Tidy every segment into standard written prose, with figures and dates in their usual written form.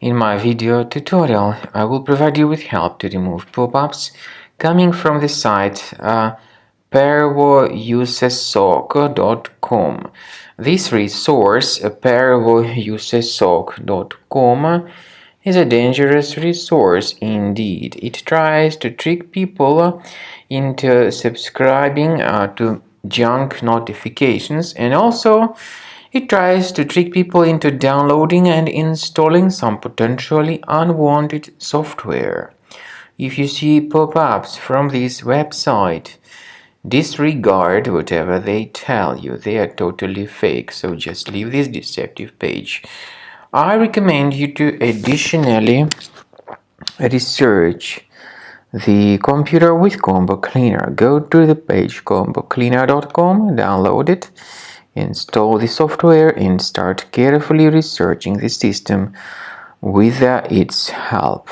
In my video tutorial, I will provide you with help to remove pop-ups coming from the site pervousessoc.com. This resource, pervousessoc.com, is a dangerous resource indeed. It tries to trick people into subscribing to junk notifications, and also it tries to trick people into downloading and installing some potentially unwanted software. If you see pop-ups from this website, disregard whatever they tell you. They are totally fake, so just leave this deceptive page. I recommend you to additionally research the computer with Combo Cleaner. Go to the page combocleaner.com, download it, install the software, and start carefully researching the system with its help.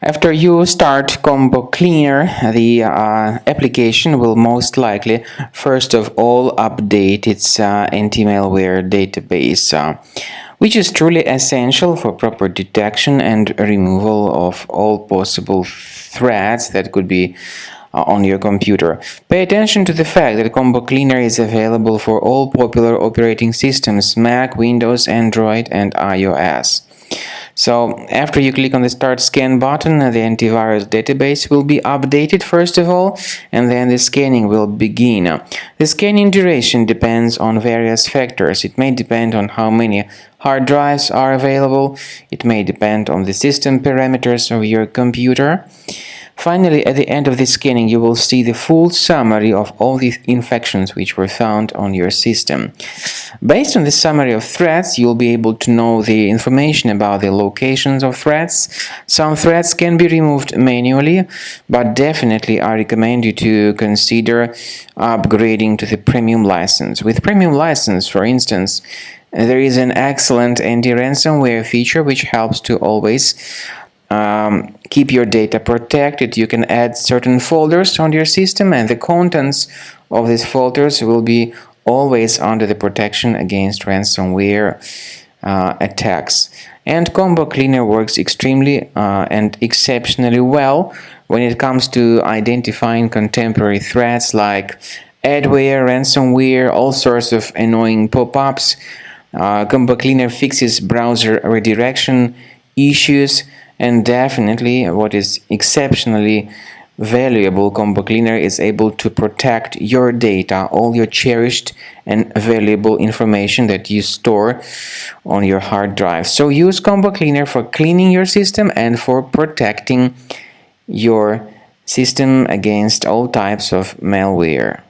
After you start Combo Cleaner, the application will most likely first of all update its anti-malware database, which is truly essential for proper detection and removal of all possible threats that could be on your computer. Pay attention to the fact that Combo Cleaner is available for all popular operating systems: Mac, Windows, Android, and iOS. So after you click on the Start Scan button, the antivirus database will be updated first of all, and then the scanning will begin. The scanning duration depends on various factors. It may depend on how many hard drives are available. It may depend on the system parameters of your computer. Finally, at the end of the scanning, you will see the full summary of all the infections which were found on your system. Based on the summary of threats, you'll be able to know the information about the locations of threats. Some threats can be removed manually, but definitely I recommend you to consider upgrading to the premium license. With premium license, for instance, there is an excellent anti-ransomware feature which helps to always keep your data protected. You can add certain folders on your system, and the contents of these folders will be always under the protection against ransomware attacks. And Combo Cleaner works extremely and exceptionally well when it comes to identifying contemporary threats like adware, ransomware, all sorts of annoying pop-ups. Combo Cleaner fixes browser redirection issues. And definitely, what is exceptionally valuable, Combo Cleaner is able to protect your data, all your cherished and valuable information that you store on your hard drive. So use Combo Cleaner for cleaning your system and for protecting your system against all types of malware.